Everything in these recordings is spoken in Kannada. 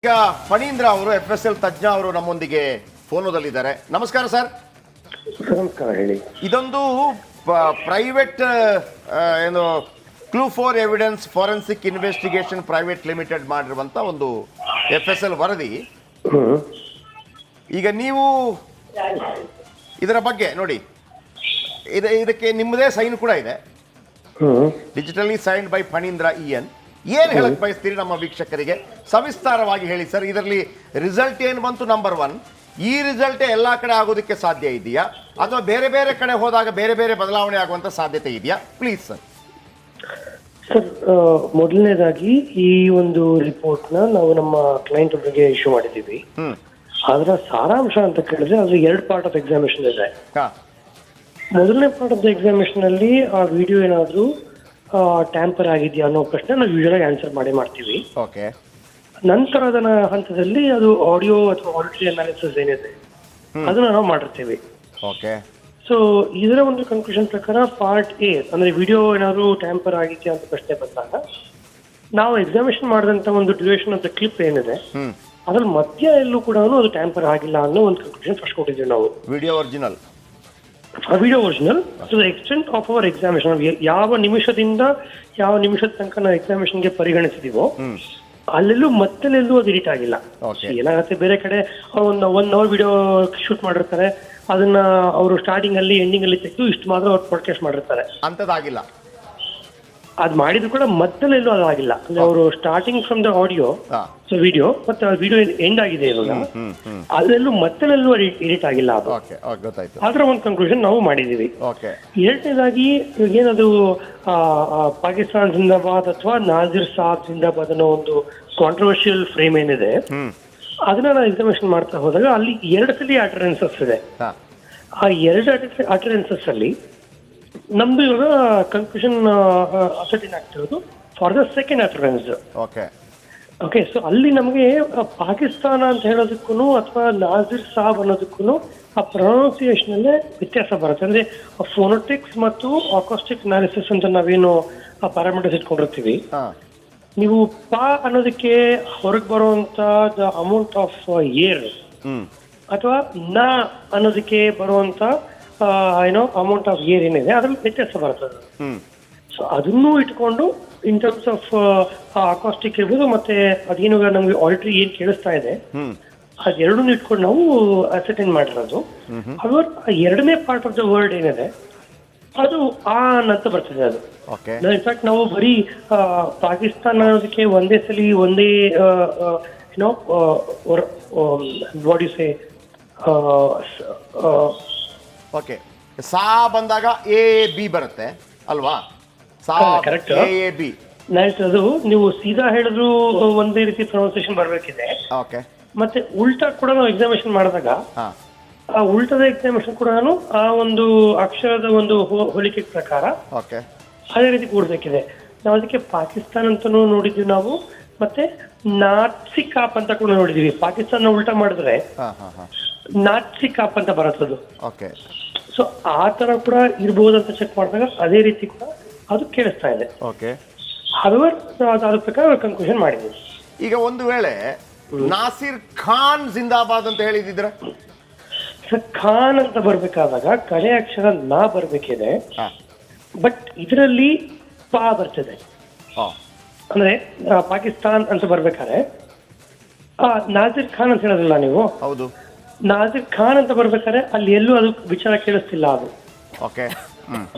ಈಗ ಫಣೀಂದ್ರ ಅವರು FSL ತಜ್ಞ ಅವರು ನಮ್ಮೊಂದಿಗೆ ಫೋನದಲ್ಲಿದ್ದಾರೆ. ನಮಸ್ಕಾರ ಸರ್. ನಮಸ್ಕಾರ, ಹೇಳಿ. ಇದೊಂದು ಪ್ರೈವೇಟ್ ಏನು clue for evidence forensic investigation private limited ಮಾಡಿರುವಂತ ಒಂದು FSL ವರದಿ. ಈಗ ನೀವು ಇದರ ಬಗ್ಗೆ ನೋಡಿ, ಇದಕ್ಕೆ ನಿಮ್ಮದೇ ಸೈನ್ ಕೂಡ ಇದೆ, digitally signed by Phanindra EN. ಏನು ಹೇಳಕ್ ಬಯಸ್ತೀರಿ ನಮ್ಮ ವೀಕ್ಷಕರಿಗೆ? ಸವಿಸ್ತಾರವಾಗಿ ಹೇಳಿ ಸರ್. ಇದರಲ್ಲಿ ರಿಸಲ್ಟ್ ಏನು ಬಂತು, ನಂಬರ್ 1, ಈ ರಿಸಲ್ಟ್ ಎಲ್ಲಾ ಕಡೆ ಆಗೋದಕ್ಕೆ ಸಾಧ್ಯ ಇದೆಯಾ, ಅಥವಾ ಬೇರೆ ಬೇರೆ ಕಡೆ ಹೋದಾಗ ಬೇರೆ ಬೇರೆ ಬದಲಾವಣೆ ಆಗುವಂತ ಸಾಧ್ಯತೆ ಇದೆಯಾ? Please sir. ಸರ್, ಮೊದಲನೇದಾಗಿ ಈ ಒಂದು ರಿಪೋರ್ಟ್ನ ನಾವು ನಮ್ಮ ಕ್ಲೈಂಟ್ ಒಬ್ಬರಿಗೆ ಇಶ್ಯೂ ಮಾಡಿದ್ದೀವಿ. ಅದರ ಸಾರಾಂಶ ಅಂತ ಕೇಳಿದ್ರೆ ಅದು 2 ಪಾರ್ಟ್ ಆಫ್ ಎಕ್ಸಾಮಿನೇಷನ್ ಇದೆ. ಮೊದಲನೇ ಪಾರ್ಟ್ ಆಫ್ ದ ಎಕ್ಸಾಮಿನೇಷನ್ ಅಲ್ಲಿ ಆ ವಿಡಿಯೋ ಏನಾದರೂ ಟ್ಯಾಂಪರ್ ಆಗಿದೆಯಾ ಅನ್ನೋ ಪ್ರಶ್ನೆ ನಾವು ಯೂಶಲಾಗಿ ಆನ್ಸರ್ ಮಾಡ್ತೀವಿ. ಓಕೆ. ನಂತರದ ಹಂತದಲ್ಲಿ ಅದು ಆಡಿಯೋ ಅಥವಾ ಆಡಿಟರಿ ಅನಾಲಿಸಿಸ್ ಏನಿದೆ ಅದನ್ನ ನಾವು ಮಾಡಿರ್ತೀವಿ. ಓಕೆ. ಸೊ ಇದರ ಒಂದು ಕನ್ಕ್ಲೂಷನ್ ಪ್ರಕಾರ ಪಾರ್ಟ್ A ಅಂದ್ರೆ ವಿಡಿಯೋ ಏನಾದ್ರು ಟ್ಯಾಂಪರ್ ಆಗಿದೆಯಾ ಅಂತ ಪ್ರಶ್ನೆ ಬಂದಾಗ ನಾವು ಎಕ್ಸಾಮಿನೇಷನ್ ಮಾಡಿದಂತ ಒಂದು ಡ್ಯೂರೇಷನ್ ಆಫ್ ದ ಕ್ಲಿಪ್ ಏನಿದೆ ಅದ್ರಲ್ಲಿ ಮಧ್ಯ ಎಲ್ಲೂ ಕೂಡ ಅದು ಟ್ಯಾಂಪರ್ ಆಗಿಲ್ಲ ಅನ್ನೋ ಒಂದು ಕನ್ಕ್ಲೂಷನ್ ಫಸ್ಟ್ ಕೊಟ್ಟಿದ್ದೀವಿ ನಾವು. Video original to the extent of our examination. ಯಾವ ನಿಮಿಷದಿಂದ ಯಾವ ನಿಮಿಷದ ತನಕ ನಾವು ಎಕ್ಸಾಮಿನೇಷನ್ಗೆ ಪರಿಗಣಿಸಿದೀವೋ ಅಲ್ಲೆಲ್ಲೂ ಮತ್ತೆಲ್ಲೆಲ್ಲೂ ಅದು ಎಡಿಟ್ ಆಗಿಲ್ಲ. ಏನಾಗುತ್ತೆ, ಬೇರೆ ಕಡೆ ಒಂದು 1 ಅವರ್ ವಿಡಿಯೋ ಶೂಟ್ ಮಾಡಿರ್ತಾರೆ, ಅದನ್ನ ಅವರು ಸ್ಟಾರ್ಟಿಂಗ್ ಅಲ್ಲಿ ಎಂಡಿಂಗ್ ಅಲ್ಲಿ ತೆಗೆದು ಇಷ್ಟು ಮಾತ್ರ ಅವ್ರು ಪಾಡ್ಕಾಸ್ಟ್ ಮಾಡಿರ್ತಾರೆ, ಅಂತದಾಗಿಲ್ಲ. ಅದ್ ಮಾಡಿದ್ರು ಕೂಡ ಮತ್ತೆಲ್ಲೆಲ್ಲೂ ಅದಾಗಿಲ್ಲ. ಅಂದ್ರೆ ಅವರು starting from the audio so video ಮತ್ತೆ ವಿಡಿಯೋ ಎಂಡ್ ಆಗಿದೆ ಇವಾಗ, ಅಲ್ಲೆಲ್ಲೂ ಮತ್ತೆಲ್ಲೆಲ್ಲೂ ಎಡಿಟ್ ಆಗಿಲ್ಲ. ಅದು ಅದರ ಒಂದು ಕನ್ಕ್ಲೂಷನ್ ನಾವು ಮಾಡಿದೀವಿ. ಎರಡನೇದಾಗಿ ಏನದು ಪಾಕಿಸ್ತಾನ್ ಜಿಂದಾಬಾದ್ ಅಥವಾ ನಾಜಿರ್ ಸಾಬ್ ಜಿಂದಾಬಾದ್ ಅನ್ನೋ ಒಂದು ಕಾಂಟ್ರವರ್ಷಿಯಲ್ ಫ್ರೇಮ್ ಏನಿದೆ ಅದನ್ನ ನಾವು ಎಕ್ಸಾಮಿನೇಷನ್ ಮಾಡ್ತಾ ಹೋದಾಗ ಅಲ್ಲಿ 2 ಸಲ ಅಟರೆನ್ಸಸ್ ಇದೆ. ಆ 2 ಅಟರೆನ್ಸಸ್ ಅಲ್ಲಿ ನಮ್ದು ಇವಾಗ ಕನ್ಕ್ಲೂಷನ್ ಅಸರ್ಟೈನ್ ಆಗ್ತಿರೋದು for the second utterance. Okay. So ಅಲ್ಲಿ ನಮಗೆ ಪಾಕಿಸ್ತಾನ ಅಂತ ಹೇಳೋದಕ್ಕೂ ಅಥವಾ ನಾಜಿರ್ ಸಾಬ್ ಅನ್ನೋದಕ್ಕೂ ಆ ಪ್ರೊನೌನ್ಸಿಯೇಷನ್ ಅಲ್ಲೇ ವ್ಯತ್ಯಾಸ ಬರುತ್ತೆ. ಅಂದ್ರೆ ಫೋನೋಟಿಕ್ಸ್ ಮತ್ತು ಆಕಾಸ್ಟಿಕ್ ಅನಾಲಿಸಿಸ್ ಅಂತ ನಾವೇನು ಆ ಪ್ಯಾರಾಮೀಟರ್ಸ್ ಇಟ್ಕೊಂಡಿರ್ತೀವಿ, ನೀವು ಪಾ ಅನ್ನೋದಕ್ಕೆ ಹೊರಗೆ ಬರುವಂತ ದ ಅಮೌಂಟ್ ಆಫ್ ಏರ್ ಅಥವಾ ನ ಅನ್ನೋದಕ್ಕೆ ಬರುವಂತ ಏನೋ ಅಮೌಂಟ್ ಆಫ್ ಏರ್ ಏನಿದೆ ಅದ್ರಲ್ಲಿ ವ್ಯತ್ಯಾಸ ಬರ್ತದೆ. ಸೊ ಅದನ್ನೂ ಇಟ್ಕೊಂಡು ಇನ್ ಟರ್ಮ್ಸ್ ಆಫ್ ಅಕಾಸ್ಟಿಕ್ ಇರ್ಬೋದು ಮತ್ತೆ ಅದೇನು ನಮ್ಗೆ ಆಡಿಟರಿ ಏನ್ ಕೇಳಿಸ್ತಾ ಇದೆ ಅದೆರಡನ್ನೂ ಇಟ್ಕೊಂಡು ನಾವು ಅಸರ್ಟೈನ್ ಮಾಡಿರೋದು. ಅವ್ರ 2ನೇ ಪಾರ್ಟ್ ಆಫ್ ದ ವರ್ಡ್ ಏನಿದೆ ಅದು ಅಂತ ಬರ್ತದೆ. ಅದು ಇನ್ಫ್ಯಾಕ್ಟ್ ನಾವು ಬರೀ ಪಾಕಿಸ್ತಾನ ಅನ್ನೋದಕ್ಕೆ ಒಂದೇ ಸಲಿ ಒಂದೇ ಏನೋ ವಾಟ್ ಯು ಸೇ ಓಕೆ ಸಾ ಬಂದಾಗ AB ಬರುತ್ತೆ ಅಲ್ವಾ? ಕರೆಕ್ಟ್. ಅದು ನೀವು ಸೀದಾ ಹೇಳಿದ್ರು ಒಂದೇ ರೀತಿ ಪ್ರೊನೌನ್ಸಿಯೇಷನ್ ಬರಬೇಕಿದೆ. ಓಕೆ. ಮತ್ತೆ ಉಲ್ಟಾ ಕೂಡ ನಾವು ಎಕ್ಸಾಮಿನೇಷನ್ ಮಾಡಿದಾಗ ಆ ಉಲ್ಟದ ಎಕ್ಸಾಮಿನೇಷನ್ ಕೂಡ ಆ ಒಂದು ಅಕ್ಷರದ ಒಂದು ಹೋಲಿಕೆ ಪ್ರಕಾರ ಅದೇ ರೀತಿ ಕೂಡಬೇಕಿದೆ. ನಾವು ಅದಕ್ಕೆ ಪಾಕಿಸ್ತಾನ ಅಂತಾನು ನೋಡಿದ್ವಿ ನಾವು, ಮತ್ತೆ ನಾಟ್ಸಿ ಕಾಪ್ ಅಂತ ಕೂಡ ನೋಡಿದೀವಿ. ಪಾಕಿಸ್ತಾನ ಉಲ್ಟಾ ಮಾಡಿದ್ರೆ ನಾಟ್ಸಿ ಕಾಪ್ ಅಂತ ಬರುತ್ತದು. ಸೊ ಆ ತರ ಕೂಡ ಇರ್ಬೋದಂತ ಚೆಕ್ ಮಾಡಿದಾಗ ಅದೇ ರೀತಿ ಕೂಡ ಅದು ಕೇಳಿಸ್ತಾ ಇದೆ. ಅದ್ರ ಪ್ರಕಾರ ಕನ್ಕ್ಲೂಷನ್ ಮಾಡಿದ್ವಿ. ಈಗ ಒಂದು ವೇಳೆ ನಾಸಿರ್ ಖಾನ್ ಜಿಂದಾಬಾದ್ ಅಂತ ಹೇಳಿದ್ರೆ ಖಾನ್ ಅಂತ ಬರ್ಬೇಕಾದಾಗ ಕಡೆ ಅಕ್ಷರ ನಾ ಬರ್ಬೇಕಿದೆ, ಬಟ್ ಇದರಲ್ಲಿ ಪಾ ಬರ್ತದೆ. ಅಂದ್ರೆ ಪಾಕಿಸ್ತಾನ್ ಅಂತ ಬರ್ಬೇಕಾದ್ರೆ ನಾಜಿರ್ ಖಾನ್ ಅಂತ ಹೇಳೋದಿಲ್ಲ ನೀವು. ಹೌದು. ನಾಜಿರ್ ಖಾನ್ ಅಂತ ಬರ್ಬೇಕಾದ್ರೆ ಅಲ್ಲಿ ಎಲ್ಲೂ ಅದು ವಿಚಾರ ಕೇಳಿಸ್ತಿಲ್ಲ ಅದು. ಓಕೆ.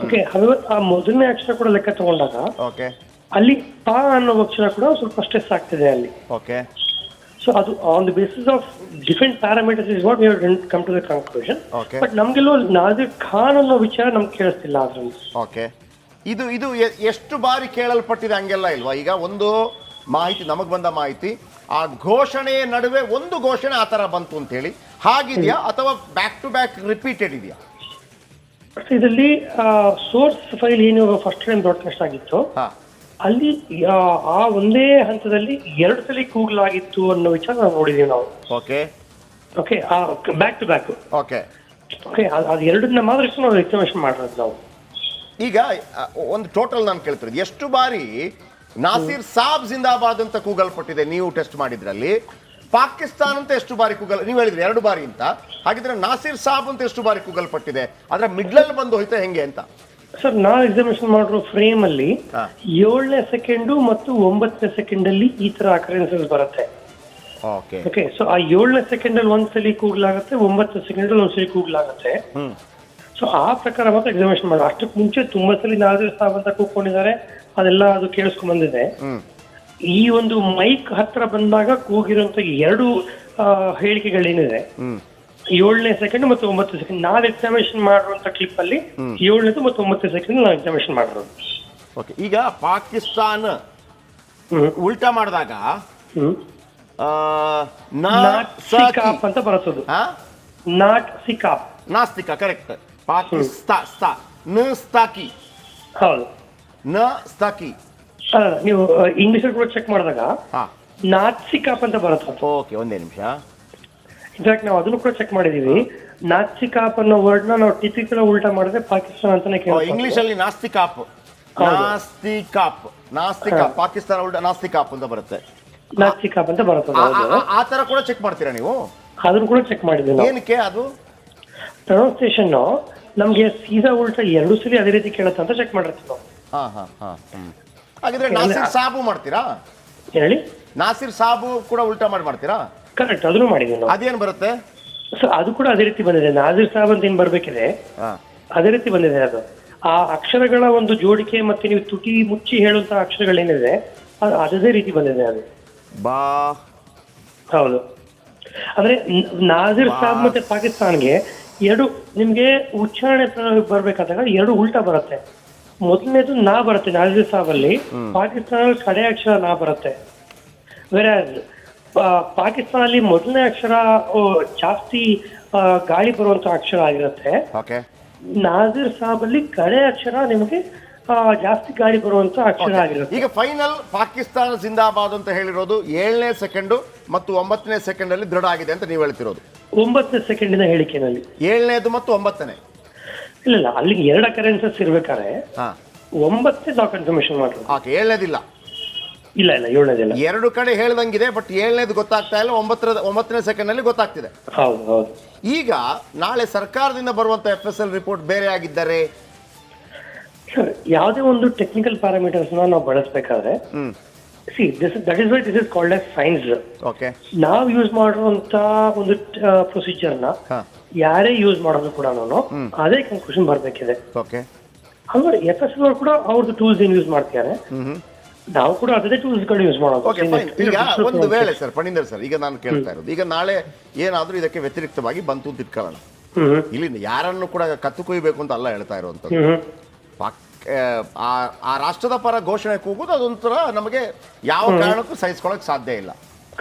ಆ ಮೊದಲನೇ ಅಕ್ಷರ ಕೂಡ ಲೆಕ್ಕ ತಗೊಂಡಾಗ ಅಲ್ಲಿ ಪಾ ಅನ್ನೋ ಅಕ್ಷರ ಕೂಡ ಸ್ವಲ್ಪ ಸ್ಟ್ರೆಸ್ ಆಗ್ತಿದೆ ಅಲ್ಲಿ. ಸೊ ಅದು on the basis of different parameters is what we have come to the conclusion. But ನಮ್ಗೆಲ್ಲೋ ನಾಜಿರ್ ಖಾನ್ ಅನ್ನೋ ವಿಚಾರ ನಮ್ಗೆ ಕೇಳಿಸ್ತಿಲ್ಲ ಅದ್ರಲ್ಲಿ. ಇದು ಇದು ಎಷ್ಟು ಬಾರಿ ಕೇಳಲ್ಪಟ್ಟಿದೆ ಹಂಗೆಲ್ಲ ಇಲ್ವಾ? ಈಗ ಒಂದು ಮಾಹಿತಿ ನಮಗ್ ಬಂದ ಮಾಹಿತಿ, ಆ ಘೋಷಣೆಯ ನಡುವೆ ಒಂದು ಘೋಷಣೆ ಆ ತರ ಬಂತು ಅಂತ ಹೇಳಿ ಹಾಗಿದೆಯಾ, ಅಥವಾ ಬ್ಯಾಕ್ ಟು ಬ್ಯಾಕ್ ರಿಪೀಟೆಡ್ ಇದೆಯಾ? ಇದರಲ್ಲಿ ಸೋರ್ಸ್ ಫೈಲ್ ಏನು ಫಸ್ಟ್ ಟೈಮ್ ಬ್ರಾಡ್ಕಾಸ್ಟ್ ಆಗಿತ್ತು ಅಲ್ಲಿ ಆ ಒಂದೇ ಹಂತದಲ್ಲಿ 2 ಸಲ ಕೂಗಲಾಗಿತ್ತು ಅನ್ನೋ ವಿಚಾರ ನಾವು ನೋಡಿದೀವಿ ನಾವು. Back to back. ಅದು 2 ಮಾತ್ರ ನಾವು ಎಕ್ಸಾಮಿನೇಷನ್ ಮಾಡಿರೋದು ನಾವು. ಈಗ ಒಂದು ಟೋಟಲ್ ನಾನು ಕೇಳ್ತಿರೋದು, ಎಷ್ಟು ಬಾರಿ ನಾಸಿರ್ ಸಾಬ್ ಜಿಂದಾಬಾದ್ ಅಂತ ಕೂಗಲ್ಪಟ್ಟಿದೆ ನೀವು ಟೆಸ್ಟ್ ಮಾಡಿದ್ರಲ್ಲಿ, ಪಾಕಿಸ್ತಾನ ಅಂತ ಎಷ್ಟು ಬಾರಿ ನೀವು ಹೇಳಿದ್ರಿ 2 ಬಾರಿ ಅಂತ, ಹಾಗಿದ್ರೆ ನಾಸಿರ್ ಸಾಬ್ ಅಂತ ಎಷ್ಟು ಬಾರಿ ಕೂಗಲ್ಪಟ್ಟಿದೆ? ಅದರ ಮಿಡ್ಲಲ್ಲಿ ಬಂದು ಹೋಯ್ತಾ ಹೆಂಗೆ ಅಂತ? ಸರ್, ನಾವು ಎಕ್ಸಾಮಿನೇಷನ್ ಮಾಡಿರೋ ಫ್ರೇಮ್ ಅಲ್ಲಿ 7ನೇ ಸೆಕೆಂಡು ಮತ್ತು 9ನೇ ಸೆಕೆಂಡ್ ಅಲ್ಲಿ ಈ ತರ ಅಕರೆನ್ಸಸ್ ಬರುತ್ತೆ. ಓಕೆ, ಸೊ ಆ 7ನೇ ಸೆಕೆಂಡ್ ಅಲ್ಲಿ ಒಂದ್ಸಲಿ ಕೂಗ್ಲಾಗತ್ತೆ, 9ನೇ ಸೆಕೆಂಡ್ ಅಲ್ಲಿ ಒಂದ್ಸಲಿ ಕೂಗ್ಲಾಗತ್ತೆ. ಸೊ ಆ ಪ್ರಕಾರ ಮಾತ್ರ ಎಕ್ಸಾಮಿನೇಷನ್ ಮಾಡೋ. ಅಷ್ಟಕ್ಕೆ ಮುಂಚೆ ತುಂಬಾ ಸಲ ನಾಸಿರ್ ಸಾಬ್ ಅಂತ ಕೂಗ್ಕೊಂಡಿದ್ದಾರೆ, ಅದೆಲ್ಲ ಅದು ಕೇಳಿಸ್ಕೊಂಡ್ ಬಂದಿದೆ. ಈ ಒಂದು ಮೈಕ್ ಹತ್ರ ಬಂದಾಗ ಕೂಗಿರುವಂತ 2 ಹೇಳಿಕೆಗಳೇನಿದೆ, 7ನೇ ಸೆಕೆಂಡ್ ಮತ್ತು 9ನೇ ಸೆಕೆಂಡ್, ನಾವ್ ಎಕ್ಸಾಮಿನೇಷನ್ ಮಾಡಿರುವಂತ ಕ್ಲಿಪ್ ಅಲ್ಲಿ 7ನೇದು ಮತ್ತು 9ನೇ ಸೆಕೆಂಡ್ ನಾವು ಎಕ್ಸಾಮಿನೇಷನ್ ಮಾಡಿರೋದು. ಓಕೆ, ಈಗ ಪಾಕಿಸ್ತಾನ ಉಲ್ಟಾ ಮಾಡಿದಾಗ ನಾಟ್ ಅಂತ ಬರುತ್ತದು. Not ಸಿಕಾಪ್, ನಾಸ್ತಿಕ, correct. ಪಾಕಿಸ್ತಾಕಿ, ಹೌದು, ನಸ್ತಾಕಿ. ನೀವು ಇಂಗ್ಲಿಷ್ ಕೂಡ ಚೆಕ್ ಮಾಡಿದಾಗ ನಾಟ್ ಸಿಕಾಪ್ ಅಂತ ಬರುತ್ತೆ. ಓಕೆ, ಒಂದೇ ನಿಮಿಷ. ಇನ್ಫ್ಯಾಕ್ಟ್ ನಾವು ಅದನ್ನು ಕೂಡ ಚೆಕ್ ಮಾಡಿದೀವಿ. ನಾಸ್ತಿಕಾಪ್ ಅನ್ನೋ ವರ್ಡ್ ನ ನಾವು ಟಿಪಿಕಲ್ ಉಲ್ಟಾ ಮಾಡಿದ್ರೆ ಪಾಕಿಸ್ತಾನ ಅಂತಾನೆ ಕೇಳ್ತೀವಿ. ಇಂಗ್ಲಿಷ್ ಅಲ್ಲಿ ನಾಸ್ತಿಕಾಪ್, ನಾಸ್ತಿಕಾಪ್, ನಾಸ್ತಿಕಾಪ್, ಪಾಕಿಸ್ತಾನ ಉಲ್ಟಾ ನಾಸ್ತಿಕಾಪ್ ಅಂತ ಬರುತ್ತೆ. ನಾಸ್ತಿಕಾಪ್ ಅಂತ ಬರುತ್ತೆ. ಆ ತರ ಕೂಡ ಚೆಕ್ ಮಾಡ್ತೀರಾ ನೀವು? ಅದನ್ನು ಕೂಡ ಚೆಕ್ ಮಾಡಿದ್ವಿ. ಏನಕ್ಕೆ ಅದು ಪ್ರೊನೌನ್ಸಿಯೇಷನ್ ನಮ್ಗೆ ಸೀದಾ ಉಲ್ಟಾ 2 ಸಲ ಅದೇ ರೀತಿ ಕೇಳುತ್ತೆ ಅಂತ ಚೆಕ್ ಮಾಡಿರ್ತೀವಿ ನಾವು. ಹಾಗಿದ್ರೆ ನಾಸಿರ್ ಸಾಬು ಮಾಡ್ತೀರಾ? ಹೇಳಿ. ನಾಸಿರ್ ಸಾಬು ಕೂಡ ಉಲ್ಟಾ ಮಾಡ್ತೀರಾ? ಕರೆಕ್ಟ್, ಅದನ್ನು ಮಾಡಿದೀವಿ ನಾವು. ಅದೇನ್ ಬರುತ್ತೆ? ಸೊ ಅದು ಕೂಡ ಅದೇ ರೀತಿ ಬಂದಿದೆ. ನಾಸಿರ್ ಸಾಬ್ ಅಂತ ಏನ್ ಬರ್ಬೇಕಿದೆ ಅದೇ ರೀತಿ ಬಂದಿದೆ. ಅದು ಆ ಅಕ್ಷರಗಳ ಒಂದು ಜೋಡಿಕೆ ಮತ್ತೆ ನೀವು ತುಟಿ ಮುಚ್ಚಿ ಹೇಳುವಂತಹ ಅಕ್ಷರಗಳೇನಿದೆ ಅದೇ ರೀತಿ ಬಂದಿದೆ ಅದು. ಬಾ, ಹೌದು. ಅಂದ್ರೆ ನಾಸಿರ್ ಸಾಬ್ ಮತ್ತೆ ಪಾಕಿಸ್ತಾನ್ಗೆ 2 ನಿಮ್ಗೆ ಉಚ್ಚಾರಣೆ ಬರ್ಬೇಕಾದಾಗ 2 ಉಲ್ಟಾ ಬರುತ್ತೆ. ಮೊದಲನೇದು ನಾ ಬರುತ್ತೆ ನಾಸಿರ್ ಸಾಬ್ ಅಲ್ಲಿ, ಪಾಕಿಸ್ತಾನ ಕಡೆ ಅಕ್ಷರ ನಾ ಬರುತ್ತೆ. ಬೇರೆ ಪಾಕಿಸ್ತಾನಲ್ಲಿ ಮೊದಲನೇ ಅಕ್ಷರ ಜಾಸ್ತಿ ಗಾಳಿ ಬರುವಂತ ಅಕ್ಷರ ಆಗಿರುತ್ತೆ. ನಾಸಿರ್ ಸಾಬ್ ಅಲ್ಲಿ ಕಡೆ ಅಕ್ಷರ ನಿಮಗೆ ಜಾಸ್ತಿ ಗಾಳಿ ಬರುವಂತ ಅಕ್ಷರ ಆಗಿರುತ್ತೆ. ಈಗ ಫೈನಲ್ ಪಾಕಿಸ್ತಾನ ಜಿಂದಾಬಾದ್ ಅಂತ ಹೇಳಿರೋದು 7ನೇ ಸೆಕೆಂಡ್ ಮತ್ತು 9ನೇ ಸೆಕೆಂಡ್ ಅಲ್ಲಿ ದೃಢ ಆಗಿದೆ ಅಂತ ನೀವು ಹೇಳ್ತಿರೋದು? 9ನೇ ಸೆಕೆಂಡಿನ ಹೇಳಿಕೆನಲ್ಲಿ 7ನೇದು ಮತ್ತು 9ನೇ ಇಲ್ಲ, ಅಲ್ಲಿ 2 ಅಕರೆನ್ಸಸ್ ಇರ್ಬೇಕಾದ್ರೆ 9ನೇ ನಾವು ಕನ್ಫರ್ಮೇಶನ್ ಮಾಡೋದು. 7ನೇದಿಲ್ಲ? ಇಲ್ಲ, 7ನೇದಿಲ್ಲ. 2 ಕಡೆ ಹೇಳ್ದಂಗಿದೆ, ಬಟ್ 7ನೇದು ಗೊತ್ತಾಗ್ತಾ ಇಲ್ಲ, 9ನೇ ಸೆಕೆಂಡ್ ಅಲ್ಲಿ ಗೊತ್ತಾಗ್ತಿದೆ. ಹೌದು. ಈಗ ನಾಳೆ ಸರ್ಕಾರದಿಂದ ಬರುವಂತ FSL ರಿಪೋರ್ಟ್ ಬೇರೆ ಆಗಿದ್ದಾರೆ, ಯಾವುದೇ ಒಂದು ಟೆಕ್ನಿಕಲ್ ಪ್ಯಾರಾಮೀಟರ್ಸ್ ನಾವು ಬಳಸಬೇಕಾದ್ರೆ that is why this is called as science. ನಾವು ಯೂಸ್ ಮಾಡುವಂತ ಒಂದು ಪ್ರೊಸೀಜರ್ ನ ಯಾರೇ ಯೂಸ್ ಮಾಡೋದು ಕೂಡ ಅದೇ ಕನ್ಕ್ಲೂಷನ್ ಬರ್ಬೇಕಿದೆ. ಅಂದ್ರೆ FSL ಕೂಡ ಅವ್ರದ್ದು ಟೂಲ್ಸ್ ಏನ್ ಯೂಸ್ ಮಾಡ್ತಾರೆ, ನಾವು ಕೂಡ ಅದೇ ಟೂಲ್ಸ್ ಗಳು ಯೂಸ್ ಮಾಡೋದು. ಈಗ ಒಂದು ವೇಳೆ ಸರ್ ಫಣೀಂದರ್ ಸರ್, ಈಗ ನಾನು ಕೇಳ್ತಾ ಇರೋದು, ಈಗ ನಾಳೆ ಏನಾದ್ರೂ ಇದಕ್ಕೆ ವ್ಯತಿರಿಕ್ತವಾಗಿ ಬಂತು ಅಂತ ಇಟ್ಕೊಳ್ಳೋಣ, ಇಲ್ಲಿಂದ ಯಾರನ್ನು ಕೂಡ ಕತ್ತು ಕೊಯ್ಬೇಕು ಅಂತ ಅಲ್ಲ ಹೇಳ್ತಾ ಇರುವಂತದ್ದು. ಆ ರಾಷ್ಟ್ರದ ಪರ ಘೋಷಣೆ ಕೂಗುದು ಅದೊಂಥರ ನಮಗೆ ಯಾವ ಕಾರಣಕ್ಕೂ ಸಹಿಸ್ಕೊಳಕ್ ಸಾಧ್ಯ ಇಲ್ಲ.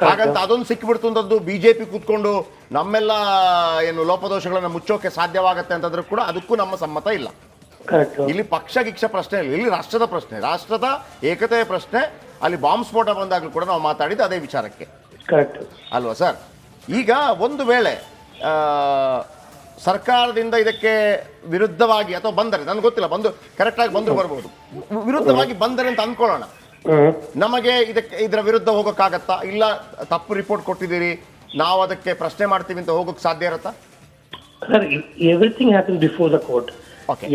ಹಾಗಂತ ಅದೊಂದು ಸಿಕ್ಕಿಬಿಡ್ತು ಅಂತದ್ದು ಬಿಜೆಪಿ ಕೂತ್ಕೊಂಡು ನಮ್ಮೆಲ್ಲ ಏನು ಲೋಪದೋಷಗಳನ್ನ ಮುಚ್ಚೋಕೆ ಸಾಧ್ಯವಾಗತ್ತೆ ಅಂತಂದ್ರೂ ಕೂಡ ಅದಕ್ಕೂ ನಮ್ಮ ಸಮ್ಮತ ಇಲ್ಲ. ಇಲ್ಲಿ ಪಕ್ಷ ಗಿಕ್ಷ ಪ್ರಶ್ನೆ ಇಲ್ಲ, ಇಲ್ಲಿ ರಾಷ್ಟ್ರದ ಪ್ರಶ್ನೆ, ರಾಷ್ಟ್ರದ ಏಕತೆಯ ಪ್ರಶ್ನೆ. ಅಲ್ಲಿ ಬಾಂಬ್ ಸ್ಫೋಟ ಬಂದಾಗಲೂ ಕೂಡ ನಾವು ಮಾತಾಡಿದ್ದು ಅದೇ ವಿಚಾರಕ್ಕೆ ಅಲ್ವಾ ಸರ್? ಈಗ ಒಂದು ವೇಳೆ ಸರ್ಕಾರದಿಂದ ಇದಕ್ಕೆ ವಿರುದ್ಧವಾಗಿ ಅಥವಾ ಬಂದರೆ, ನನಗೆ ಗೊತ್ತಿಲ್ಲ, ಬಂದು ಕರೆಕ್ಟಾಗಿ ಬಂದು ಬರ್ಬೋದು, ವಿರುದ್ಧವಾಗಿ ಬಂದರೆ ಅಂತ ಅಂದ್ಕೊಳ್ಳೋಣ, ನಮಗೆ ಇದರ ವಿರುದ್ಧ ಹೋಗೋಕ್ಕಾಗತ್ತಾ? ಇಲ್ಲ ತಪ್ಪು ರಿಪೋರ್ಟ್ ಕೊಟ್ಟಿದ್ದೀರಿ, ನಾವು ಅದಕ್ಕೆ ಪ್ರಶ್ನೆ ಮಾಡ್ತೀವಿ ಅಂತ ಹೋಗೋಕೆ ಸಾಧ್ಯ ಇರುತ್ತಾ? Everything happens before the court.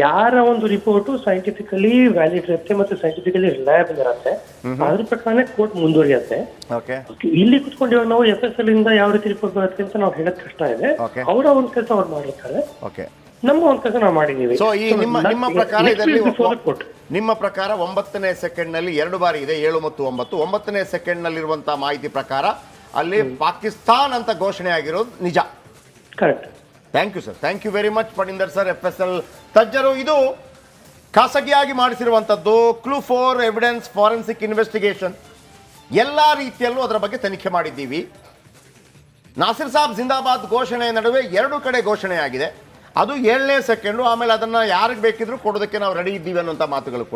ಯಾರ ಒಂದು ರಿಪೋರ್ಟ್ ಸೈಂಟಿಫಿಕಲಿ ವ್ಯಾಲಿಡ್ ಇರುತ್ತೆ ಮತ್ತೆ ಸೈಂಟಿಫಿಕಲಿ ರಿಲಯಬಲ್ ಇರುತ್ತೆ, ಅದ್ರ ಪ್ರಕಾರ ಕೋರ್ಟ್ ಮುಂದುವರಿಯುತ್ತೆ. ಇಲ್ಲಿ ಕುತ್ಕೊಂಡು ಇವಾಗ ನಾವು FSL ಇಂದ ಯಾವ ರೀತಿ ರಿಪೋರ್ಟ್ ಬರುತ್ತೆ ಅಂತ ನಾವು ಹೇಳಕ್ ಕಷ್ಟ ಇದೆ. ಅವರ ಒಂದ್ ಕೆಲಸ ಅವ್ರು ಮಾಡಿರ್ತಾರೆ, ನಮ್ಮ ಒಂದ್ ಕೆಲಸ ನಾವು ಮಾಡಿದೀವಿ. ಸೊ ಈ ನಿಮ್ಮ ಪ್ರಕಾರ ಇದರಲ್ಲಿ ನಿಮ್ಮ ಪ್ರಕಾರ 9ನೇ ಸೆಕೆಂಡ್ ನಲ್ಲಿ 2 ಬಾರಿ ಇದೆ, 7 ಮತ್ತು 9. 9ನೇ ಸೆಕೆಂಡ್ ನಲ್ಲಿ ಇರುವಂತಹ ಮಾಹಿತಿ ಪ್ರಕಾರ ಅಲ್ಲಿ ಪಾಕಿಸ್ತಾನ್ ಅಂತ ಘೋಷಣೆ ಆಗಿರೋದು ನಿಜ? Correct. Thank you sir, thank you very much Phanindar sir, FSL ತಜ್ಞರು. ಇದು ಖಾಸಗಿಯಾಗಿ ಮಾಡಿಸಿರುವಂಥದ್ದು clue for evidence forensic investigation. ಎಲ್ಲ ರೀತಿಯಲ್ಲೂ ಅದರ ಬಗ್ಗೆ ತನಿಖೆ ಮಾಡಿದ್ದೀವಿ. ನಾಸಿರ್ ಸಾಬ್ ಜಿಂದಾಬಾದ್ ಘೋಷಣೆ ನಡುವೆ 2 ಕಡೆ ಘೋಷಣೆ ಆಗಿದೆ, ಅದು 7ನೇ ಸೆಕೆಂಡು. ಆಮೇಲೆ ಅದನ್ನು ಯಾರಿಗೆ ಬೇಕಿದ್ರೂ ಕೊಡೋದಕ್ಕೆ ನಾವು ರೆಡಿ ಇದ್ದೀವಿ ಅನ್ನುವಂಥ ಮಾತುಗಳು ಕೂಡ